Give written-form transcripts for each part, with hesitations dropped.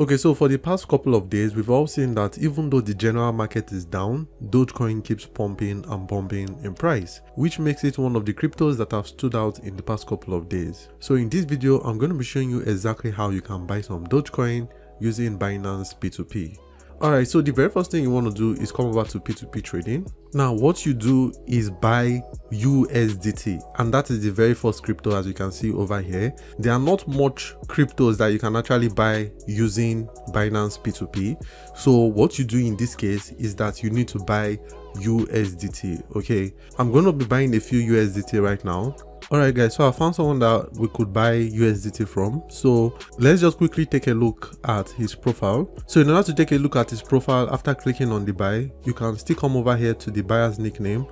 Okay, so for the past couple of days, we've all seen that even though the general market is down, Dogecoin keeps pumping and bumping in price, which makes it one of the cryptos that have stood out in the past couple of days. So in this video, I'm going to be showing you exactly how you can buy some Dogecoin using Binance P2p. Alright, so the very first thing you want to do is come over to P2P trading. Now what you do is buy USDT, and that is the very first crypto, as you can see over here. There are not much cryptos that you can actually buy using Binance P2P. So what you do in this case is that you need to buy USDT. Okay, I'm going to be buying a few USDT right now. Alright guys, so I found someone that we could buy USDT from. So let's just quickly take a look at his profile. So in order to take a look at his profile, after clicking on the buy, you can still come over here to the buyer's nickname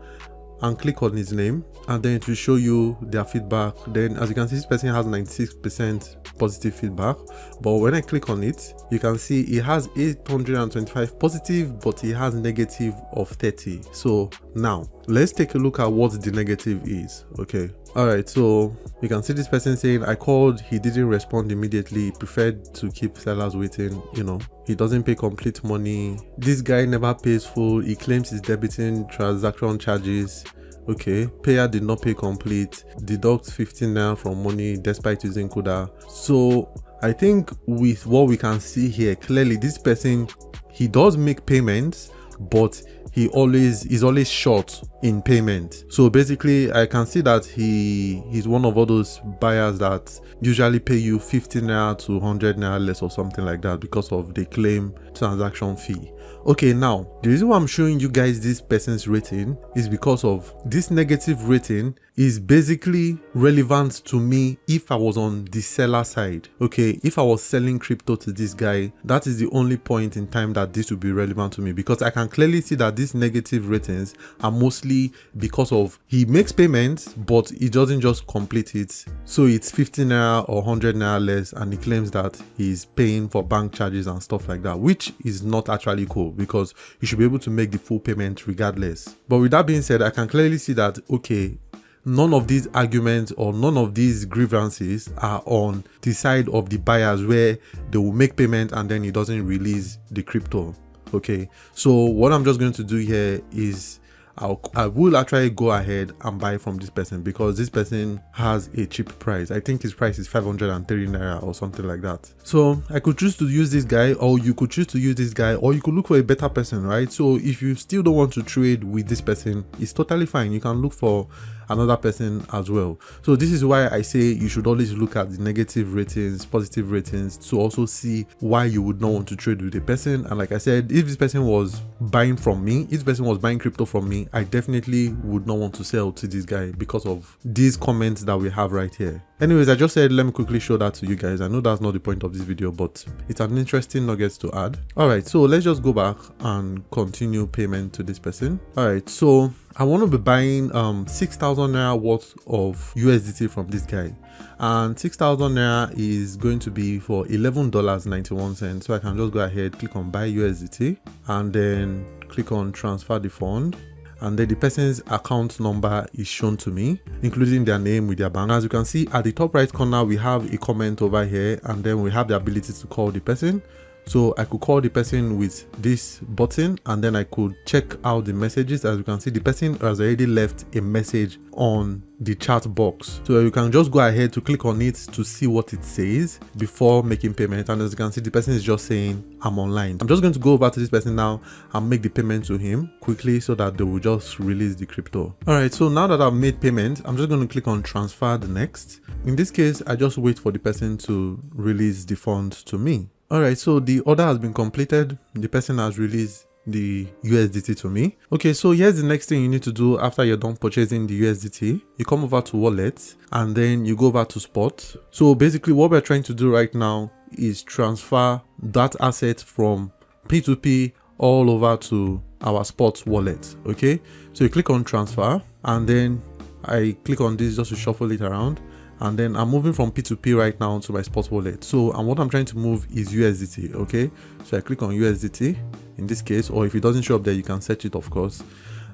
and click on his name, and then it will show you their feedback. Then as you can see, this person has 96% positive feedback, but when I click on it, you can see he has 825 positive, but he has negative of 30. So now let's take a look at what the negative is. Okay, all right, so you can see this person saying, I called, he didn't respond immediately, he preferred to keep sellers waiting, you know, he doesn't pay complete money, this guy never pays full, he claims he's debiting transaction charges. Okay, payer did not pay complete, deducts 15 naira from money despite using Kuda. So I think with what we can see here, clearly this person, he does make payments, but he's always short in payment. So basically I can see that he's one of all those buyers that usually pay you 50 naira to 100 naira less or something like that because of the claim transaction fee. Okay, now the reason why I'm showing you guys this person's rating is because of this negative rating is basically relevant to me if I was on the seller side. Okay, if I was selling crypto to this guy, that is the only point in time that this would be relevant to me, because I can clearly see that these negative ratings are mostly because of he makes payments but he doesn't just complete it. So it's 50 naira or 100 naira less, and he claims that he's paying for bank charges and stuff like that, which is not actually cool, because you should be able to make the full payment regardless. But with that being said, I can clearly see that, okay, none of these arguments or none of these grievances are on the side of the buyers where they will make payment and then he doesn't release the crypto. Okay, so what I'm just going to do here is I will actually go ahead and buy from this person, because this person has a cheap price. I think his price is 530 naira or something like that. So I could choose to use this guy, or you could choose to use this guy, or you could look for a better person, right? So if you still don't want to trade with this person, it's totally fine. You can look for another person as well. So this is why I say you should always look at the negative ratings, positive ratings, to also see why you would not want to trade with a person. And like I said, if this person was buying from me, if this person was buying crypto from me, I definitely would not want to sell to this guy because of these comments that we have right here. Anyways, I just said let me quickly show that to you guys. I know that's not the point of this video, but it's an interesting nugget to add. All right, so let's just go back and continue payment to this person. All right, so I want to be buying 6,000 naira worth of USDT from this guy, and 6,000 naira is going to be for $11.91. So I can just go ahead, click on buy USDT, and then click on transfer the fund. And then the person's account number is shown to me, including their name with their bank. As you can see at the top right corner, we have a comment over here, and then we have the ability to call the person. So I could call the person with this button, and then I could check out the messages. As you can see, the person has already left a message on the chat box, so you can just go ahead to click on it to see what it says before making payment. And as you can see, the person is just saying I'm online. I'm just going to go over to this person now and make the payment to him quickly so that they will just release the crypto. All right, so now that I've made payment, I'm just going to click on transfer the next. In this case, I just wait for the person to release the funds to me. All right, so the order has been completed. The person has released the USDT to me. Okay, so here's the next thing you need to do after you're done purchasing the USDT. You come over to wallet, and then you go over to spot. So basically what we're trying to do right now is transfer that asset from P2P all over to our spot wallet. Okay, so you click on transfer, and then I click on this just to shuffle it around. And then I'm moving from P2P right now to my spot wallet. So, and what I'm trying to move is USDT. Okay, so I click on USDT in this case, or if it doesn't show up there, you can search it, of course.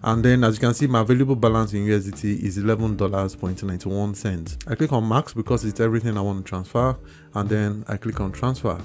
And then as you can see, my available balance in USDT is $11.91. I click on max because it's everything I want to transfer, and then I click on transfer.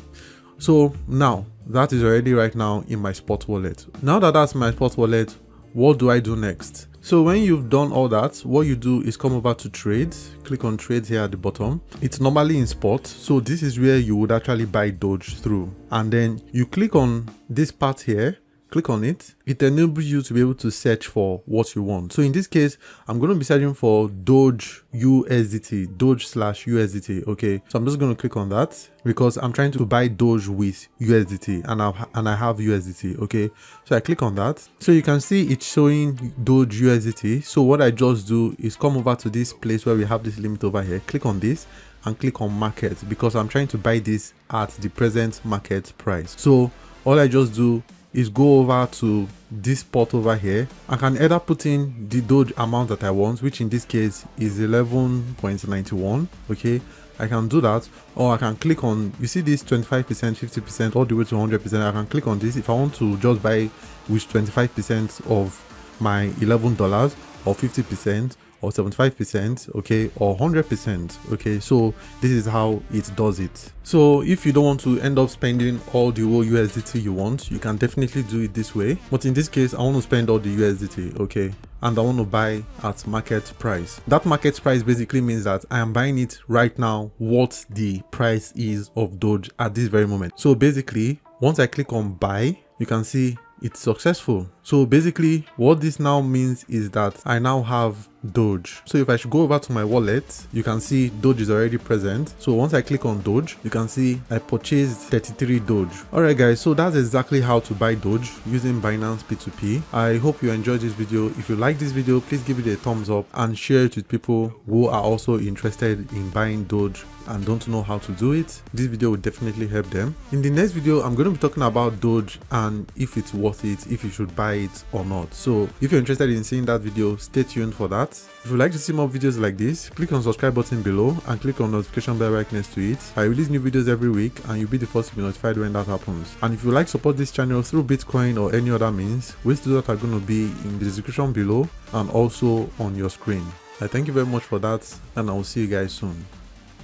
So now that is already right now in my spot wallet. Now that that's my spot wallet, what do I do next? So when you've done all that, what you do is come over to trades, click on trades here at the bottom. It's normally in spot, so this is where you would actually buy Doge through, and then you click on this part here, click on it. It enables you to be able to search for what you want. So in this case, I'm going to be searching for Doge USDT, Doge/USDT. Okay, so I'm just going to click on that because I'm trying to buy Doge with USDT, and I have USDT. Okay, so I click on that. So you can see it's showing Doge USDT. So what I just do is come over to this place where we have this limit over here, click on this and click on market, because I'm trying to buy this at the present market price. So all I just do is go over to this spot over here. I can either put in the Doge amount that I want, which in this case is 11.91. okay, I can do that, or I can click on, you see this 25%, 50%, all the way to 100%. I can click on this if I want to just buy with 25% of my $11, or 50%, or 75%, okay, or 100%. okay, so this is how it does it. So if you don't want to end up spending all the whole USDT you want, you can definitely do it this way. But in this case, I want to spend all the USDT, okay, and I want to buy at market price. That market price basically means that I am buying it right now what the price is of Doge at this very moment. So basically, once I click on buy, you can see it's successful. So basically what this now means is that I now have Doge. So if I should go over to my wallet, you can see Doge is already present. So once I click on Doge, you can see I purchased 33 Doge. Alright guys, so that's exactly how to buy Doge using Binance P2P. I hope you enjoyed this video. If you like this video, please give it a thumbs up and share it with people who are also interested in buying Doge and don't know how to do it. This video will definitely help them. In the next video, I'm going to be talking about Doge and if it's worth it, if you should buy it or not. So if you're interested in seeing that video, stay tuned for that. If you'd like to see more videos like this, click on the subscribe button below and click on the notification bell right next to it. I release new videos every week and you'll be the first to be notified when that happens. And if you'd like to support this channel through Bitcoin or any other means, ways to do that are going to be in the description below and also on your screen. I thank you very much for that, and I will see you guys soon.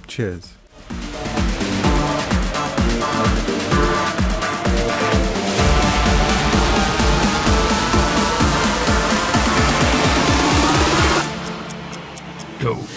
Cheers. Doge.